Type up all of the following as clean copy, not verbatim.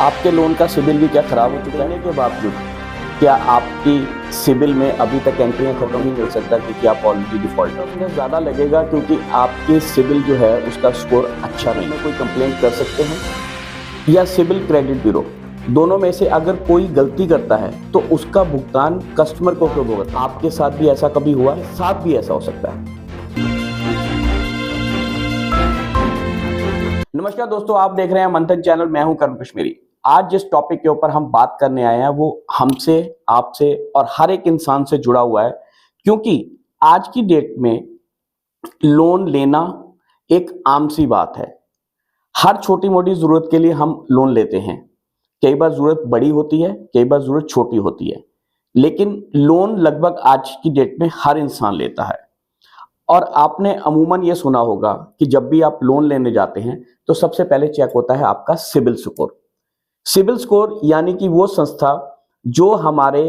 आपके लोन का सिबिल भी क्या खराब हो चुका है के बावजूद क्या आपकी सिबिल में अभी तक एंट्रियां खत्म नहीं मिल सकता कि आप ऑलरेडी डिफॉल्टर हो? ज़्यादा लगेगा क्योंकि आपके सिबिल जो है उसका स्कोर अच्छा नहीं है। कोई कंप्लेंट कर सकते हैं या सिबिल क्रेडिट ब्यूरो, दोनों में से अगर कोई गलती करता है तो उसका भुगतान कस्टमर को क्यों होगा? आपके साथ भी ऐसा कभी हुआ है? साथ भी ऐसा हो सकता है। नमस्कार दोस्तों, आप देख रहे हैं मंथन चैनल। मैं हूं करण कश्मीरी। आज जिस टॉपिक के ऊपर हम बात करने आए हैं वो हमसे, आपसे और हर एक इंसान से जुड़ा हुआ है, क्योंकि आज की डेट में लोन लेना एक आम सी बात है। हर छोटी मोटी जरूरत के लिए हम लोन लेते हैं। कई बार जरूरत बड़ी होती है, कई बार जरूरत छोटी होती है, लेकिन लोन लगभग आज की डेट में हर इंसान लेता है। और आपने अमूमन ये सुना होगा कि जब भी आप लोन लेने जाते हैं तो सबसे पहले चेक होता है आपका सिबिल स्कोर। सिबिल स्कोर यानी कि वो संस्था जो हमारे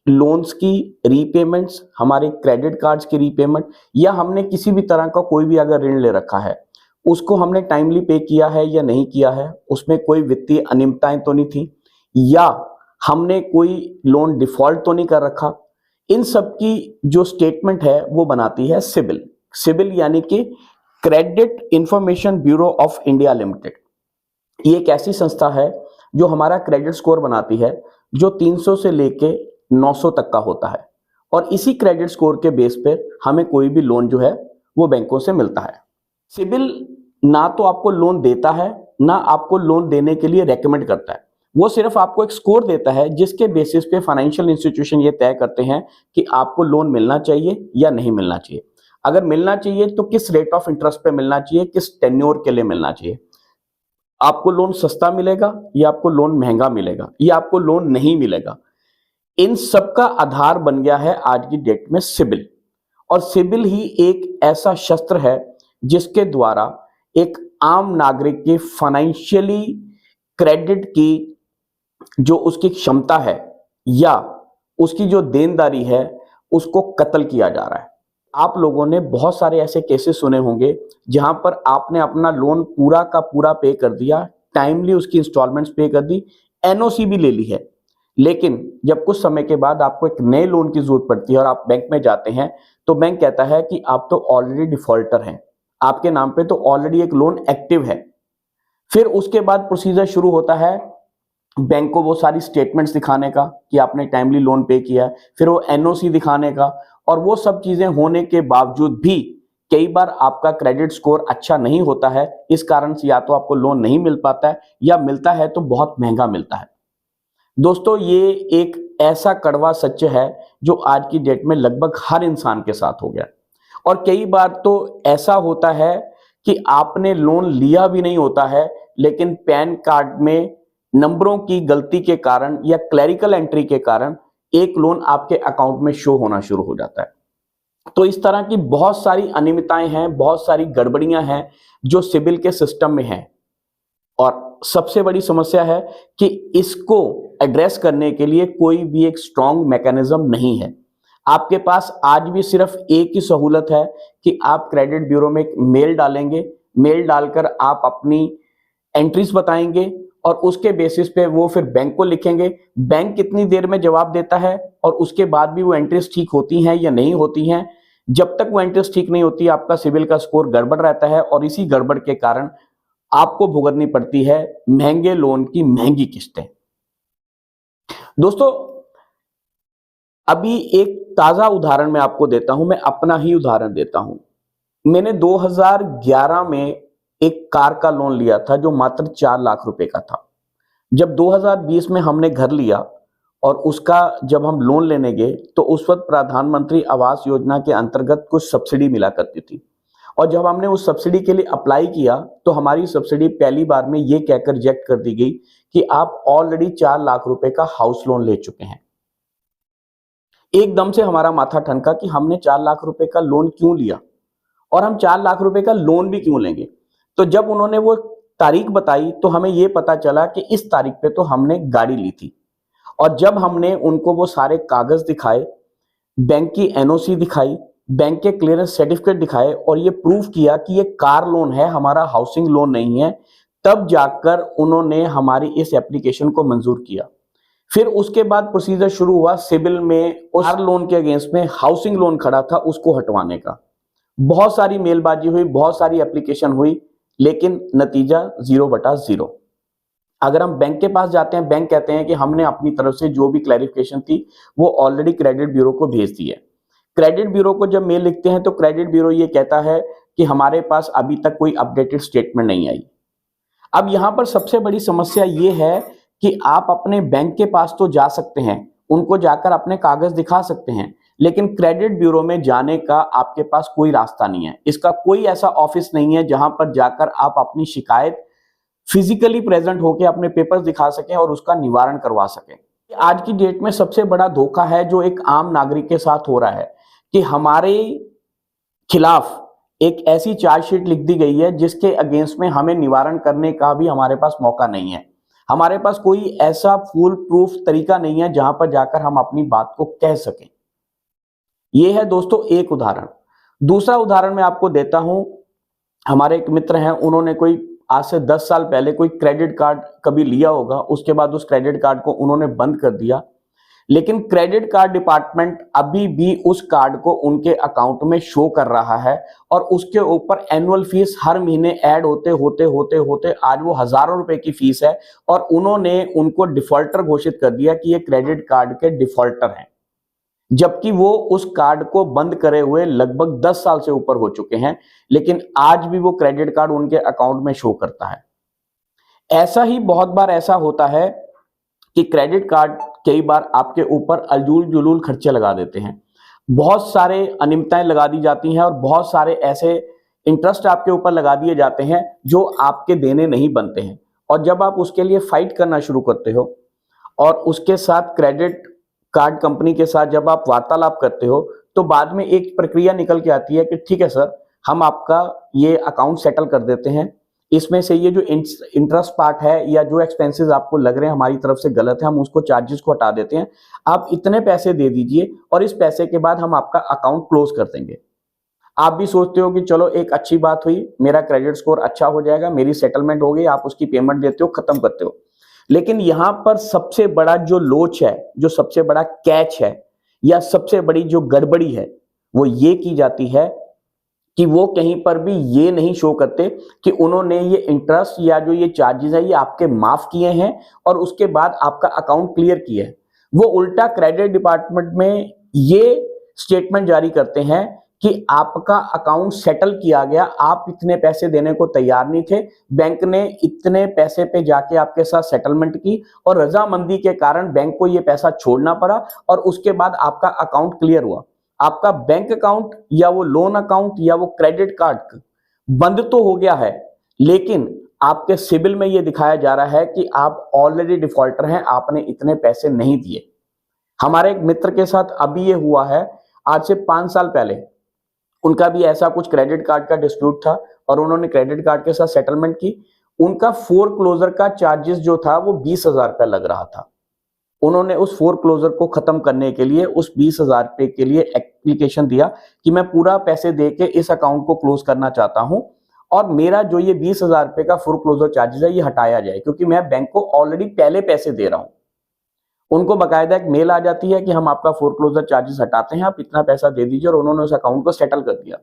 लोन्स की रीपेमेंट्स, हमारे क्रेडिट कार्ड्स की रीपेमेंट, या हमने किसी भी तरह का कोई भी अगर ऋण ले रखा है उसको हमने टाइमली पे किया है या नहीं किया है, उसमें कोई वित्तीय अनियमितताएं तो नहीं थी, या हमने कोई लोन डिफॉल्ट तो नहीं कर रखा, इन सब की जो स्टेटमेंट है वो बनाती है सिबिल। सिबिल यानी कि credit information bureau of India limited. ये एक ऐसी संस्था है जो हमारा क्रेडिट स्कोर बनाती है, जो 300 से लेके 900 तक का होता है, और इसी क्रेडिट स्कोर के बेस पर हमें कोई भी लोन जो है वो बैंकों से मिलता है। सिबिल ना तो आपको लोन देता है, ना आपको लोन देने के लिए रेकमेंड करता है। वो सिर्फ आपको एक स्कोर देता है जिसके बेसिस पे फाइनेंशियल इंस्टीट्यूशन ये तय करते हैं कि आपको लोन मिलना चाहिए या नहीं मिलना चाहिए। अगर मिलना चाहिए तो किस रेट ऑफ इंटरेस्ट पे मिलना चाहिए, किस टेन्योर के लिए मिलना चाहिए, आपको लोन सस्ता मिलेगा या आपको लोन महंगा मिलेगा, या आपको लोन नहीं मिलेगा। इन सब का आधार बन गया है आज की डेट में सिबिल। और सिबिल ही एक ऐसा शस्त्र है जिसके द्वारा एक आम नागरिक के फाइनेंशियली क्रेडिट की जो उसकी क्षमता है या उसकी जो देनदारी है उसको कत्ल किया जा रहा है। आप लोगों ने बहुत सारे ऐसे केसेस सुने होंगे जहां पर आपने अपना लोन पूरा का पूरा पे कर दिया, टाइमली उसकी इंस्टॉलमेंट्स पे कर दी, एनओसी भी ले ली है, लेकिन जब कुछ समय के बाद आपको एक नए लोन की जरूरत पड़ती है और आप बैंक में जाते हैं तो बैंक कहता है कि आप तो ऑलरेडी डिफॉल्टर हैं, आपके नाम पे तो ऑलरेडी एक लोन एक्टिव है। फिर उसके बाद प्रोसीजर शुरू होता है बैंक को वो सारी स्टेटमेंट्स दिखाने का कि आपने टाइमली लोन पे किया है, फिर वो एनओसी दिखाने का, और वो सब चीजें होने के बावजूद भी कई बार आपका क्रेडिट स्कोर अच्छा नहीं होता है। इस कारण से या तो आपको लोन नहीं मिल पाता है या मिलता है तो बहुत महंगा मिलता है। दोस्तों, ये एक ऐसा कड़वा सच है जो आज की डेट में लगभग हर इंसान के साथ हो गया। और कई बार तो ऐसा होता है कि आपने लोन लिया भी नहीं होता है, लेकिन पैन कार्ड में नंबरों की गलती के कारण या क्लरिकल एंट्री के कारण एक लोन आपके अकाउंट में शो होना शुरू हो जाता है। तो इस तरह की बहुत सारी अनियमितताएं हैं, बहुत सारी गड़बड़ियां हैं जो सिबिल के सिस्टम में हैं। और सबसे बड़ी समस्या है कि इसको एड्रेस करने के लिए कोई भी एक स्ट्रॉन्ग मैकेनिज्म नहीं है। आपके पास आज भी सिर्फ एक ही सहूलत है कि आप क्रेडिट ब्यूरो में एक मेल डालेंगे, मेल डालकर आप अपनी एंट्रीज बताएंगे और उसके बेसिस पे वो फिर बैंक को लिखेंगे। बैंक कितनी देर में जवाब देता है और उसके बाद भी वो एंट्रीज ठीक होती हैं या नहीं होती हैं, जब तक वो एंट्रीज ठीक नहीं होती आपका सिबिल का स्कोर गड़बड़ रहता है, और इसी गड़बड़ के कारण आपको भुगतनी पड़ती है महंगे लोन की महंगी किस्तें। दोस्तों, अभी एक ताजा उदाहरण मैं आपको देता हूं, मैं अपना ही उदाहरण देता हूं। मैंने 2011 में एक कार का लोन लिया था जो मात्र 4 लाख रुपए का था। जब 2020 में हमने घर लिया और उसका जब हम लोन लेने गए तो उस वक्त प्रधानमंत्री आवास योजना के अंतर्गत कुछ सब्सिडी मिला करती थी, और जब हमने उस सब्सिडी के लिए अप्लाई किया तो हमारी सब्सिडी पहली बार में ये कहकर रिजेक्ट कर दी गई कि आप ऑलरेडी 4 लाख रुपए का हाउस लोन ले चुके हैं। एकदम से हमारा माथा ठनका कि हमने 4 लाख रुपए का लोन क्यों लिया और हम 4 लाख रुपए का लोन भी क्यों लेंगे। तो जब उन्होंने वो तारीख बताई तो हमें ये पता चला कि इस तारीख पे तो हमने गाड़ी ली थी, और जब हमने उनको वो सारे कागज दिखाए, बैंक की एनओसी दिखाई, बैंक के क्लियरेंस सर्टिफिकेट दिखाए और ये प्रूफ किया कि ये कार लोन है, हमारा हाउसिंग लोन नहीं है, तब जाकर उन्होंने हमारी इस एप्लीकेशन को मंजूर किया। फिर उसके बाद प्रोसीजर शुरू हुआ सिविल में उस लोन के अगेंस्ट में हाउसिंग लोन खड़ा था उसको हटवाने का। बहुत सारी मेलबाजी हुई, बहुत सारी एप्लीकेशन हुई, लेकिन नतीजा 0/0। अगर हम बैंक के पास जाते हैं, बैंक कहते हैं कि हमने अपनी तरफ से जो भी क्लैरिफिकेशन थी वो ऑलरेडी क्रेडिट ब्यूरो को भेज दी है। क्रेडिट ब्यूरो को जब मेल लिखते हैं तो क्रेडिट ब्यूरो ये कहता है कि हमारे पास अभी तक कोई अपडेटेड स्टेटमेंट नहीं आई। अब यहां पर सबसे बड़ी समस्या ये है कि आप अपने बैंक के पास तो जा सकते हैं, उनको जाकर अपने कागज दिखा सकते हैं, लेकिन क्रेडिट ब्यूरो में जाने का आपके पास कोई रास्ता नहीं है। इसका कोई ऐसा ऑफिस नहीं है जहां पर जाकर आप अपनी शिकायत फिजिकली प्रेजेंट होकर अपने पेपर्स दिखा सकें और उसका निवारण करवा सकें। आज की डेट में सबसे बड़ा धोखा है जो एक आम नागरिक के साथ हो रहा है कि हमारे खिलाफ एक ऐसी चार्जशीट लिख दी गई है जिसके अगेंस्ट में हमें निवारण करने का भी हमारे पास मौका नहीं है। हमारे पास कोई ऐसा फुल प्रूफ तरीका नहीं है जहां पर जाकर हम अपनी बात को कह सकें। यह है दोस्तों एक उदाहरण। दूसरा उदाहरण मैं आपको देता हूं। हमारे एक मित्र हैं, उन्होंने कोई आज से 10 साल पहले कोई क्रेडिट कार्ड कभी लिया होगा, उसके बाद उस क्रेडिट कार्ड को उन्होंने बंद कर दिया, लेकिन क्रेडिट कार्ड डिपार्टमेंट अभी भी उस कार्ड को उनके अकाउंट में शो कर रहा है और उसके ऊपर एनुअल फीस हर महीने ऐड होते होते होते होते आज वो हजारों रुपए की फीस है और उन्होंने उनको डिफॉल्टर घोषित कर दिया कि ये क्रेडिट कार्ड के डिफॉल्टर हैं, जबकि वो उस कार्ड को बंद करे हुए लगभग 10 साल से ऊपर हो चुके हैं, लेकिन आज भी वो क्रेडिट कार्ड उनके अकाउंट में शो करता है। ऐसा ही बहुत बार ऐसा होता है कि क्रेडिट कार्ड कई बार आपके ऊपर अजूल जुलूल खर्चे लगा देते हैं, बहुत सारे अनियमितताएं लगा दी जाती हैं और बहुत सारे ऐसे इंटरेस्ट आपके ऊपर लगा दिए जाते हैं जो आपके देने नहीं बनते हैं। और जब आप उसके लिए फाइट करना शुरू करते हो और उसके साथ क्रेडिट कार्ड कंपनी के साथ जब आप वार्तालाप करते हो तो बाद में एक प्रक्रिया निकल के आती है कि ठीक है सर, हम आपका ये अकाउंट सेटल कर देते हैं, इसमें से ये जो इंटरेस्ट पार्ट है या जो एक्सपेंसेस आपको लग रहे हैं हमारी तरफ से गलत है, हम उसको चार्जेस को हटा देते हैं, आप इतने पैसे दे दीजिए और इस पैसे के बाद हम आपका अकाउंट क्लोज कर देंगे। आप भी सोचते हो कि चलो एक अच्छी बात हुई, मेरा क्रेडिट स्कोर अच्छा हो जाएगा, मेरी सेटलमेंट हो गई, आप उसकी पेमेंट देते हो, खत्म करते हो। लेकिन यहां पर सबसे बड़ा जो लोच है, जो सबसे बड़ा कैच है या सबसे बड़ी जो गड़बड़ी है वो ये की जाती है कि वो कहीं पर भी ये नहीं शो करते कि उन्होंने ये इंटरेस्ट या जो ये चार्जेस है ये आपके माफ किए हैं और उसके बाद आपका अकाउंट क्लियर किया है। वो उल्टा क्रेडिट डिपार्टमेंट में ये स्टेटमेंट जारी करते हैं कि आपका अकाउंट सेटल किया गया, आप इतने पैसे देने को तैयार नहीं थे, बैंक ने इतने पैसे पे जाके आपके साथ सेटलमेंट की और रजामंदी के कारण बैंक को ये पैसा छोड़ना पड़ा और उसके बाद आपका अकाउंट क्लियर हुआ। आपका बैंक अकाउंट या वो लोन अकाउंट या वो क्रेडिट कार्ड बंद तो हो गया है, लेकिन आपके सिबिल में ये दिखाया जा रहा है कि आप ऑलरेडी डिफॉल्टर हैं, आपने इतने पैसे नहीं दिए। हमारे एक मित्र के साथ अभी ये हुआ है, आज से 5 साल पहले उनका भी ऐसा कुछ क्रेडिट कार्ड का डिस्प्यूट था और उन्होंने क्रेडिट कार्ड के साथ सेटलमेंट की। उनका फोर क्लोजर का चार्जेस जो था वो 20,000 रुपया लग रहा था। उन्होंने उस फोर क्लोजर को खत्म करने के लिए उस 20,000 रुपए के लिए एप्लीकेशन दिया कि मैं पूरा पैसे देके इस अकाउंट को क्लोज करना चाहता हूं और मेरा जो ये 20,000 रुपए का फोर क्लोजर चार्जेस है ये हटाया जाए, क्योंकि मैं बैंक को ऑलरेडी पहले पैसे दे रहा हूं। उनको बकायदा एक मेल आ जाती है कि हम आपका फोरक्लोजर चार्जेस हटाते हैं, आप इतना पैसा दे दीजिए, और उन्होंने उस अकाउंट को सेटल कर दिया।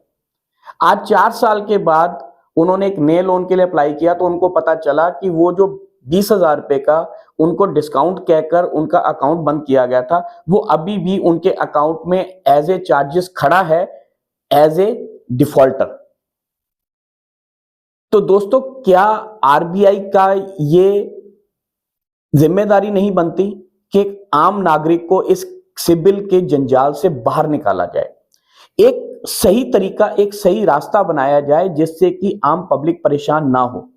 आज 4 साल के बाद उन्होंने एक नए लोन के लिए अप्लाई किया तो उनको पता चला कि वो जो 20,000 रुपए का उनको डिस्काउंट कहकर उनका अकाउंट बंद किया गया था, वो अभी भी उनके अकाउंट में एज ए चार्जेस खड़ा है, एज ए डिफॉल्टर। तो दोस्तों, क्या आरबीआई का ये जिम्मेदारी नहीं बनती कि एक आम नागरिक को इस सिबिल के जंजाल से बाहर निकाला जाए, एक सही तरीका, एक सही रास्ता बनाया जाए जिससे कि आम पब्लिक परेशान ना हो।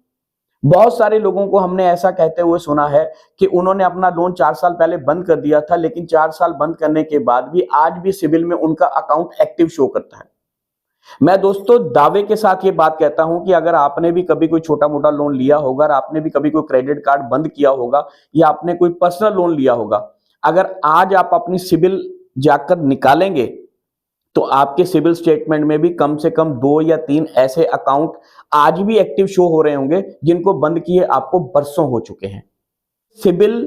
बहुत सारे लोगों को हमने ऐसा कहते हुए सुना है कि उन्होंने अपना लोन 4 साल पहले बंद कर दिया था, लेकिन 4 साल बंद करने के बाद भी आज भी सिबिल में उनका अकाउंट एक्टिव शो करता है। मैं दोस्तों दावे के साथ ये बात कहता हूं कि अगर आपने भी कभी कोई छोटा मोटा लोन लिया होगा, आपने भी कभी कोई क्रेडिट कार्ड बंद किया होगा या आपने कोई पर्सनल लोन लिया होगा, अगर आज आप अपनी सिबिल जाकर निकालेंगे तो आपके सिविल स्टेटमेंट में भी कम से कम 2 या 3 ऐसे अकाउंट आज भी एक्टिव शो हो रहे होंगे जिनको बंद किए आपको बरसों हो चुके हैं। सिविल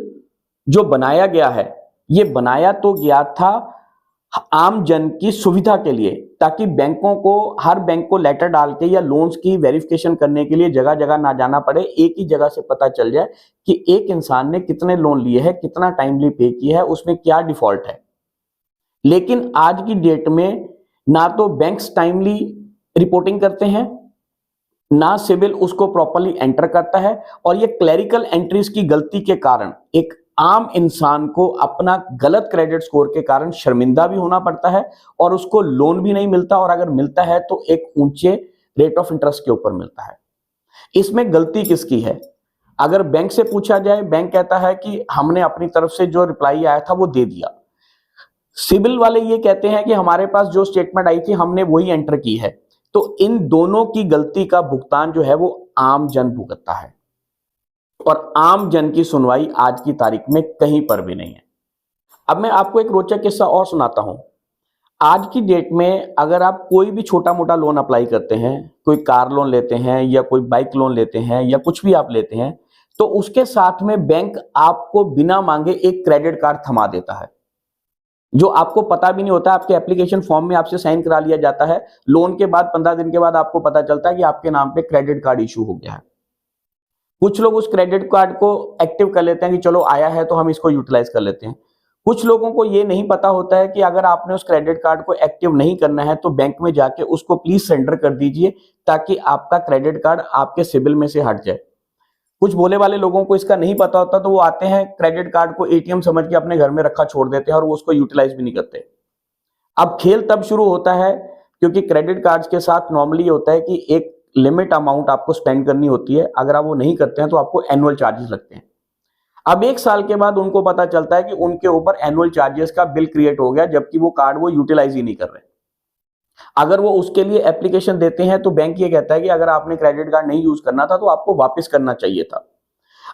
जो बनाया गया है, ये बनाया तो गया था आम जन की सुविधा के लिए, ताकि बैंकों को, हर बैंक को लेटर डाल के या लोन्स की वेरिफिकेशन करने के लिए जगह जगह ना जाना पड़े, एक ही जगह से पता चल जाए कि एक इंसान ने कितने लोन लिए हैं, कितना टाइमली पे किया है, उसमें क्या डिफॉल्ट है। लेकिन आज की डेट में ना तो बैंक्स टाइमली रिपोर्टिंग करते हैं, ना सिविल उसको प्रॉपर्ली एंटर करता है, और ये क्लरिकल एंट्रीज की गलती के कारण एक आम इंसान को अपना गलत क्रेडिट स्कोर के कारण शर्मिंदा भी होना पड़ता है, और उसको लोन भी नहीं मिलता, और अगर मिलता है तो एक ऊंचे रेट ऑफ इंटरेस्ट के ऊपर मिलता है। इसमें गलती किसकी है? अगर बैंक से पूछा जाए, बैंक कहता है कि हमने अपनी तरफ से जो रिप्लाई आया था वो दे दिया। सिविल वाले ये कहते हैं कि हमारे पास जो स्टेटमेंट आई थी हमने वही एंटर की है। तो इन दोनों की गलती का भुगतान जो है वो आम जन भुगतता है, और आम जन की सुनवाई आज की तारीख में कहीं पर भी नहीं है। अब मैं आपको एक रोचक किस्सा और सुनाता हूं। आज की डेट में अगर आप कोई भी छोटा मोटा लोन अप्लाई करते हैं, कोई कार लोन लेते हैं या कोई बाइक लोन लेते हैं या कुछ भी आप लेते हैं, तो उसके साथ में बैंक आपको बिना मांगे एक क्रेडिट कार्ड थमा देता है, जो आपको पता भी नहीं होता। आपके एप्लीकेशन फॉर्म में आपसे साइन करा लिया जाता है। लोन के बाद 15 दिन के बाद आपको पता चलता है कि आपके नाम पे क्रेडिट कार्ड इशू हो गया है। कुछ लोग उस क्रेडिट कार्ड को एक्टिव कर लेते हैं कि चलो आया है तो हम इसको यूटिलाइज कर लेते हैं। कुछ लोगों को ये नहीं पता होता है कि अगर आपने उस क्रेडिट कार्ड को एक्टिव नहीं करना है तो बैंक में जाके उसको प्लीज सरेंडर कर दीजिए, ताकि आपका क्रेडिट कार्ड आपके सिबिल में से हट जाए। कुछ भोले वाले लोगों को इसका नहीं पता होता, तो वो आते हैं क्रेडिट कार्ड को एटीएम समझ के अपने घर में रखा छोड़ देते हैं और वो उसको यूटिलाइज भी नहीं करते। अब खेल तब शुरू होता है क्योंकि क्रेडिट कार्ड्स के साथ नॉर्मली होता है कि एक लिमिट अमाउंट आपको स्पेंड करनी होती है। अगर आप वो नहीं करते हैं तो आपको एनुअल चार्जेस लगते हैं। अब 1 साल के बाद उनको पता चलता है कि उनके ऊपर एनुअल चार्जेस का बिल क्रिएट हो गया, जबकि वो कार्ड वो यूटिलाइज ही नहीं कर रहे। अगर वो उसके लिए एप्लीकेशन देते हैं तो बैंक ये कहता है कि अगर आपने क्रेडिट कार्ड नहीं यूज करना था तो आपको वापस करना चाहिए था।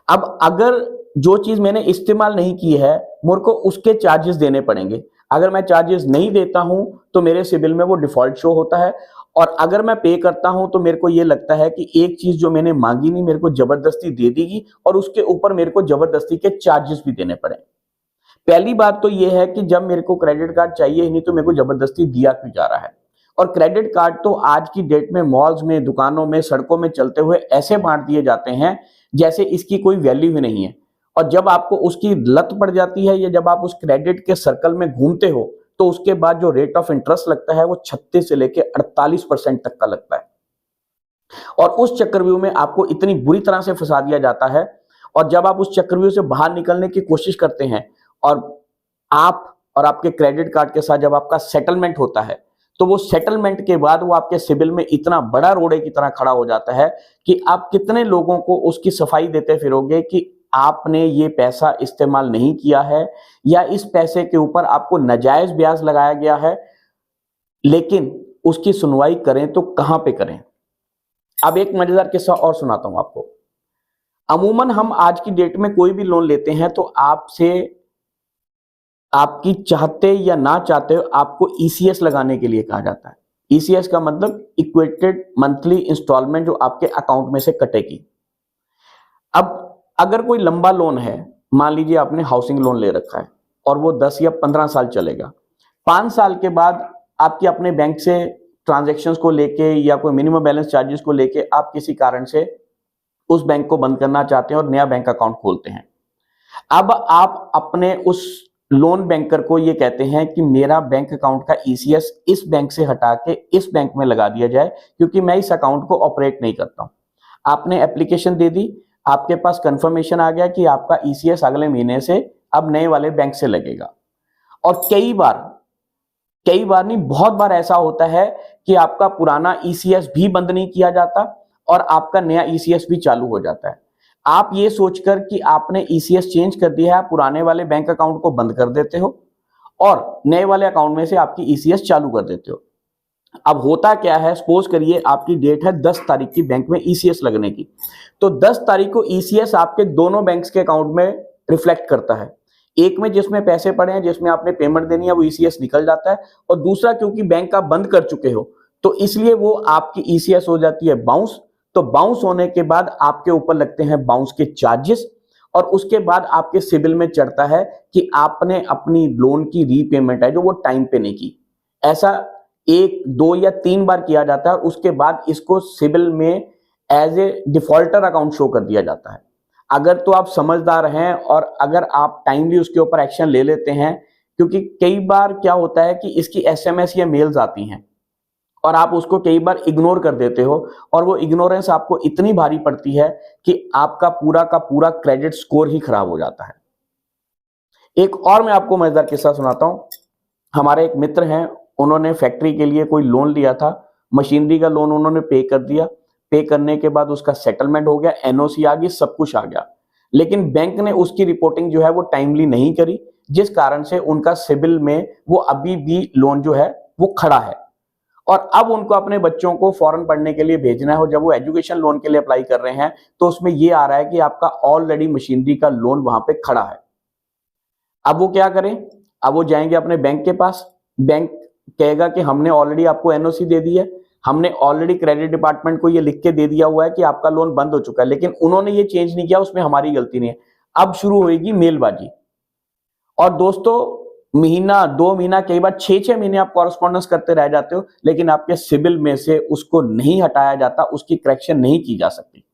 अब अगर जो चीज मैंने इस्तेमाल नहीं की है, मुझे को उसके चार्जेस देने पड़ेंगे। अगर मैं चार्जेस नहीं देता हूं तो मेरे सिबिल में वो डिफॉल्ट शो होता है, और अगर मैं पे करता हूं तो मेरे को ये लगता है कि एक चीज जो मैंने मांगी नहीं मेरे को जबरदस्ती दे देगी, और उसके ऊपर मेरे को जबरदस्ती के चार्जेस भी देने पड़े। पहली बात तो ये है कि जब मेरे को क्रेडिट कार्ड चाहिए ही नहीं तो मेरे को जबरदस्ती दिया क्यों जा रहा है। और क्रेडिट कार्ड तो आज की डेट में मॉल्स में, दुकानों में, सड़कों में चलते हुए ऐसे बांट दिए जाते हैं जैसे इसकी कोई वैल्यू ही नहीं है। और जब आपको उसकी लत पड़ जाती है या जब आप उस क्रेडिट के सर्कल में घूमते हो तो उसके बाद जो रेट ऑफ इंटरेस्ट लगता है वो 36 से लेके 48% तक का लगता है। और उस चक्रव्यूह में आपको इतनी बुरी तरह से फंसा दिया जाता है, और जब आप उस चक्रव्यूह से बाहर निकलने की कोशिश करते हैं और आप और आपके क्रेडिट कार्ड के साथ जब आपका सेटलमेंट होता है, तो वो सेटलमेंट के बाद वो आपके सिबिल में इतना बड़ा रोड़े की तरह खड़ा हो जाता है कि आप कितने लोगों को उसकी सफाई देते फिरोगे कि आपने ये पैसा इस्तेमाल नहीं किया है, या इस पैसे के ऊपर आपको नाजायज ब्याज लगाया गया है, लेकिन उसकी सुनवाई करें तो कहां पे करें। अब एक मजेदार किस्सा और सुनाता हूं आपको। अमूमन हम आज की डेट में कोई भी लोन लेते हैं तो आपसे, आपकी चाहते या ना चाहते हो, आपको ईसीएस लगाने के लिए कहा जाता है। ईसीएस का मतलब इक्वेटेड मंथली इंस्टॉलमेंट, जो आपके अकाउंट में से कटेगी। अब अगर कोई लंबा लोन है, मान लीजिए आपने हाउसिंग लोन ले रखा है और वो 10 या 15 साल चलेगा, 5 साल के बाद आपके अपने बैंक से ट्रांजैक्शंस को लेके या कोई मिनिमम बैलेंस चार्जेस को लेके आप किसी कारण से उस बैंक को बंद करना चाहते हैं और नया बैंक अकाउंट खोलते हैं। अब आप अपने उस लोन बैंकर को ये कहते हैं कि मेरा बैंक अकाउंट का ईसीएस इस बैंक से हटा के इस बैंक में लगा दिया जाए, क्योंकि मैं इस अकाउंट को ऑपरेट नहीं करता हूं। आपने एप्लीकेशन दे दी, आपके पास कंफर्मेशन आ गया कि आपका ईसीएस अगले महीने से अब नए वाले बैंक से लगेगा। और कई बार नहीं, बहुत बार ऐसा होता है कि आपका पुराना ईसीएस भी बंद नहीं किया जाता और आपका नया ईसीएस भी चालू हो जाता है। आप ये सोचकर कि आपने ईसीएस चेंज कर दिया है, पुराने वाले बैंक अकाउंट को बंद कर देते हो और नए वाले अकाउंट में से आपकी ईसीएस चालू कर देते हो। अब होता क्या है, सपोज करिए आपकी डेट है 10 तारीख की बैंक में ईसीएस लगने की, तो 10 तारीख को ईसीएस आपके दोनों बैंक्स के अकाउंट में रिफ्लेक्ट करता है। एक में जिसमें पैसे पड़े हैं, जिसमें आपने पेमेंट देनी है, वो ईसीएस निकल जाता है, और दूसरा क्योंकि बैंक आप बंद कर चुके हो तो इसलिए वो आपकी ईसीएस हो जाती है बाउंस। तो बाउंस होने के बाद आपके ऊपर लगते हैं बाउंस के चार्जेस, और उसके बाद आपके सिबिल में चढ़ता है कि आपने अपनी लोन की रीपेमेंट है जो वो टाइम पे नहीं की। ऐसा 1, 2 या 3 बार किया जाता है, उसके बाद इसको सिबिल में as a defaulter account show कर दिया जाता है। अगर तो आप समझदार हैं और अगर आप टाइमली उसके ऊपर एक्शन ले लेते हैं, क्योंकि कई बार क्या होता है कि इसकी एसएमएस या मेल्स आती हैं और आप उसको कई बार इग्नोर कर देते हो, और वो इग्नोरेंस आपको इतनी भारी पड़ती है कि आपका पूरा का पूरा क्रेडिट स्कोर ही खराब हो जाता है। एक और मैं आपको मजेदार किस्सा सुनाता हूं। हमारे एक मित्र हैं, उन्होंने फैक्ट्री के लिए कोई लोन लिया था, मशीनरी का लोन उन्होंने पे कर दिया। पे करने के बाद उसका सेटलमेंट हो गया, एनओसी आ गई, सब कुछ आ गया, लेकिन बैंक ने उसकी रिपोर्टिंग जो है वो टाइमली नहीं करी, जिस कारण से उनका सिबिल में वो अभी भी लोन जो है वो खड़ा है। और अब उनको अपने बच्चों को फॉरेन पढ़ने के लिए भेजना है, और जब वो एजुकेशन लोन के लिए अप्लाई कर रहे हैं तो उसमें ये आ रहा है कि आपका ऑलरेडी मशीनरी का लोन वहां पे खड़ा है। अब वो क्या करें? अब वो जाएंगे अपने बैंक के पास, बैंक कहेगा कि हमने ऑलरेडी आपको एनओसी दे दी है, हमने ऑलरेडी क्रेडिट डिपार्टमेंट को ये लिख के दे दिया हुआ है कि आपका लोन बंद हो चुका है, लेकिन उन्होंने ये चेंज नहीं किया, उसमें हमारी गलती नहीं है। अब शुरू होगी मेलबाजी। और दोस्तों, महीना, 2 महीना, कई बार 6-6 महीने आप कॉरेस्पॉन्डेंस करते रह जाते हो, लेकिन आपके सिबिल में से उसको नहीं हटाया जाता, उसकी करेक्शन नहीं की जा सकती।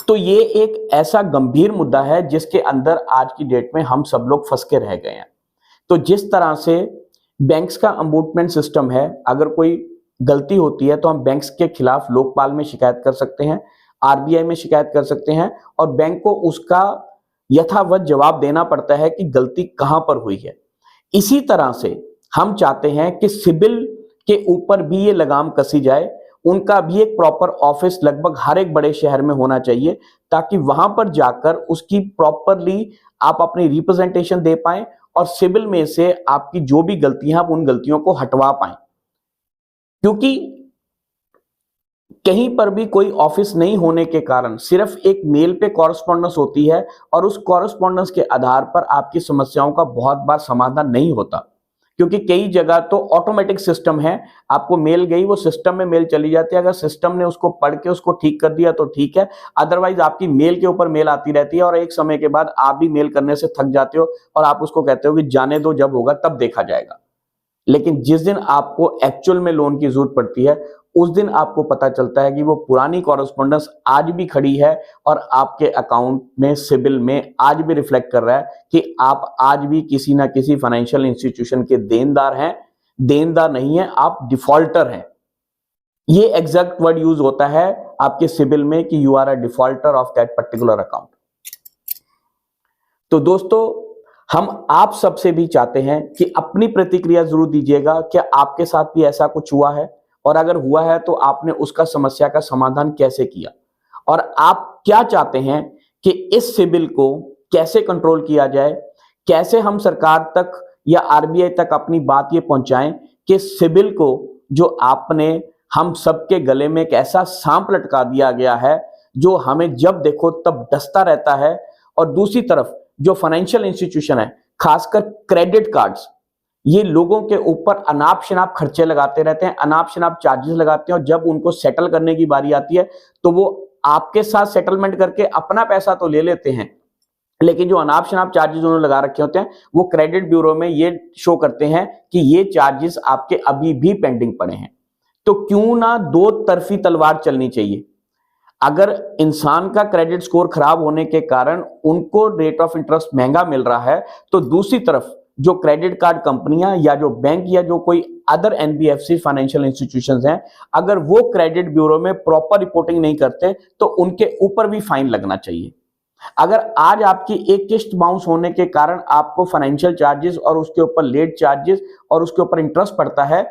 तो ये एक ऐसा गंभीर मुद्दा है जिसके अंदर आज की डेट में हम सब लोग फंस के रह गए हैं। तो जिस तरह से बैंक्स का अम्बुड्समेंट सिस्टम है, अगर कोई गलती होती है तो हम बैंक्स के खिलाफ लोकपाल में शिकायत कर सकते हैं, आरबीआई में शिकायत कर सकते हैं, और बैंक को उसका यथावत जवाब देना पड़ता है कि गलती कहां पर हुई है। इसी तरह से हम चाहते हैं कि सिबिल के ऊपर भी ये लगाम कसी जाए, उनका भी एक प्रॉपर ऑफिस लगभग हर एक बड़े शहर में होना चाहिए, ताकि वहां पर जाकर उसकी प्रॉपरली आप अपनी रिप्रेजेंटेशन दे पाएं और सिबिल में से आपकी जो भी गलतियां, आप उन गलतियों को हटवा पाएं। क्योंकि कहीं पर भी कोई ऑफिस नहीं होने के कारण सिर्फ एक मेल पे कॉरेस्पॉन्डेंस होती है, और उस कॉरेस्पॉन्डेंस के आधार पर आपकी समस्याओं का बहुत बार समाधान नहीं होता, क्योंकि कई जगह तो ऑटोमेटिक सिस्टम है, आपको मेल गई, वो सिस्टम में मेल चली जाती है, अगर सिस्टम ने उसको पढ़ के उसको ठीक कर दिया तो ठीक है, अदरवाइज आपकी मेल के ऊपर मेल आती रहती है, और एक समय के बाद आप भी मेल करने से थक जाते हो और आप उसको कहते हो कि जाने दो, जब होगा तब देखा जाएगा। लेकिन जिस दिन आपको एक्चुअल में लोन की जरूरत पड़ती है, उस दिन आपको पता चलता है कि वो पुरानी कॉरेस्पॉन्डेंस आज भी खड़ी है, और आपके अकाउंट में, सिबिल में आज भी रिफ्लेक्ट कर रहा है कि आप आज भी किसी ना किसी फाइनेंशियल इंस्टीट्यूशन के देनदार हैं। देनदार नहीं है, आप डिफॉल्टर हैं। ये एग्जैक्ट वर्ड यूज होता है आपके सिबिल में कि you are a defaulter of that particular account. तो दोस्तों, हम आप सबसे भी चाहते हैं कि अपनी प्रतिक्रिया जरूर दीजिएगा, क्या आपके साथ भी ऐसा कुछ हुआ है, और अगर हुआ है तो आपने उसका समस्या का समाधान कैसे किया, और आप क्या चाहते हैं कि इस सिबिल को कैसे कंट्रोल किया जाए, कैसे हम सरकार तक या आरबीआई तक अपनी बात ये पहुंचाएं कि सिबिल को जो आपने हम सबके गले में एक ऐसा सांप लटका दिया गया है जो हमें जब देखो तब डसता रहता है, और दूसरी तरफ जो फाइनेंशियल इंस्टीट्यूशन है, खासकर क्रेडिट कार्ड्स, ये लोगों के ऊपर अनाप शनाप खर्चे लगाते रहते हैं, अनाप शनाप चार्जेस लगाते हैं, और जब उनको सेटल करने की बारी आती है तो वो आपके साथ सेटलमेंट करके अपना पैसा तो ले लेते हैं, लेकिन जो अनाप शनाप चार्जेस उन्होंने लगा रखे होते हैं वो क्रेडिट ब्यूरो में ये शो करते हैं कि ये चार्जेस आपके अभी भी पेंडिंग पड़े हैं। तो क्यों ना दो तरफी तलवार चलनी चाहिए। अगर इंसान का क्रेडिट स्कोर खराब होने के कारण उनको रेट ऑफ इंटरेस्ट महंगा मिल रहा है, तो दूसरी तरफ जो क्रेडिट कार्ड कंपनियां या जो बैंक या जो कोई अदर एनबीएफसी फाइनेंशियल इंस्टीट्यूशंस हैं, अगर वो क्रेडिट ब्यूरो में प्रॉपर रिपोर्टिंग नहीं करते तो उनके ऊपर भी फाइन लगना चाहिए। अगर आज आपकी एक किस्त बाउंस होने के कारण आपको फाइनेंशियल चार्जेस और उसके ऊपर लेट चार्जेस और उसके ऊपर इंटरेस्ट पड़ता है,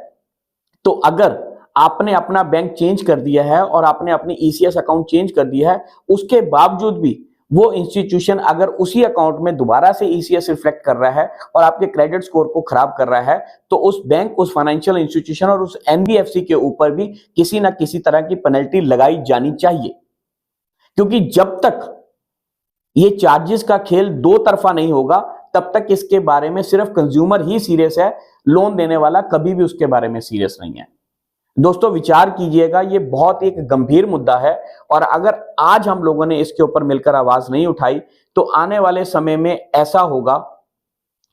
तो अगर आपने अपना बैंक चेंज कर दिया है और आपने अपनी ईसीएस अकाउंट चेंज कर दिया है, उसके बावजूद भी वो इंस्टीट्यूशन अगर उसी अकाउंट में दोबारा से ईसीएस रिफ्लेक्ट कर रहा है और आपके क्रेडिट स्कोर को खराब कर रहा है, तो उस बैंक, उस फाइनेंशियल इंस्टीट्यूशन और उस एनबीएफसी के ऊपर भी किसी ना किसी तरह की पेनल्टी लगाई जानी चाहिए। क्योंकि जब तक ये चार्जेस का खेल दो तरफा नहीं होगा तब तक इसके बारे में सिर्फ कंज्यूमर ही सीरियस है, लोन देने वाला कभी भी उसके बारे में सीरियस नहीं है। दोस्तों विचार कीजिएगा, ये बहुत एक गंभीर मुद्दा है और अगर आज हम लोगों ने इसके ऊपर मिलकर आवाज नहीं उठाई तो आने वाले समय में ऐसा होगा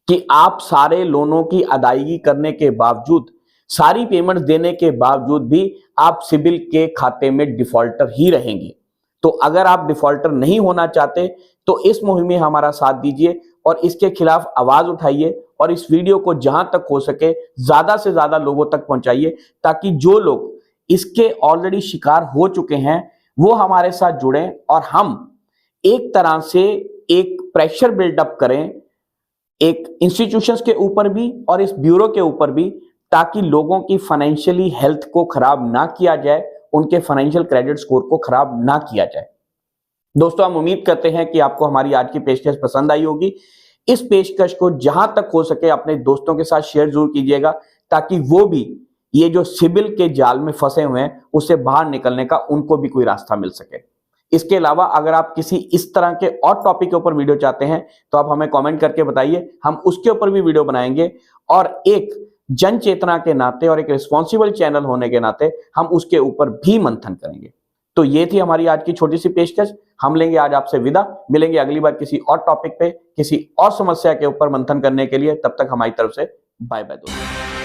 कि आप सारे लोनों की अदायगी करने के बावजूद, सारी पेमेंट देने के बावजूद भी आप सिबिल के खाते में डिफॉल्टर ही रहेंगे। तो अगर आप डिफॉल्टर नहीं होना चाहते तो इस मुहिम में हमारा साथ दीजिए और इसके खिलाफ आवाज उठाइए और इस वीडियो को जहां तक हो सके ज्यादा से ज्यादा लोगों तक पहुंचाइए, ताकि जो लोग इसके ऑलरेडी शिकार हो चुके हैं वो हमारे साथ जुड़ें और हम एक तरह से एक प्रेशर बिल्डअप करें एक इंस्टीट्यूशंस के ऊपर भी और इस ब्यूरो के ऊपर भी, ताकि लोगों की फाइनेंशियली हेल्थ को खराब ना किया जाए, उनके फाइनेंशियल क्रेडिट स्कोर को खराब ना किया जाए। दोस्तों हम उम्मीद करते हैं कि आपको हमारी आज की पेशकश पसंद आई होगी। इस पेशकश को जहां तक हो सके अपने दोस्तों के साथ शेयर जरूर कीजिएगा, ताकि वो भी ये जो सिबिल के जाल में फंसे हुए हैं उससे बाहर निकलने का उनको भी कोई रास्ता मिल सके। इसके अलावा अगर आप किसी इस तरह के और टॉपिक के ऊपर वीडियो चाहते हैं तो आप हमें कमेंट करके बताइए, हम उसके ऊपर भी वीडियो बनाएंगे और एक जन चेतना के नाते और एक रिस्पॉन्सिबल चैनल होने के नाते हम उसके ऊपर भी मंथन करेंगे। तो ये थी हमारी आज की छोटी सी पेशकश। हम लेंगे आज आपसे विदा, मिलेंगे अगली बार किसी और टॉपिक पे, किसी और समस्या के ऊपर मंथन करने के लिए। तब तक हमारी तरफ से बाय बाय दोस्तों।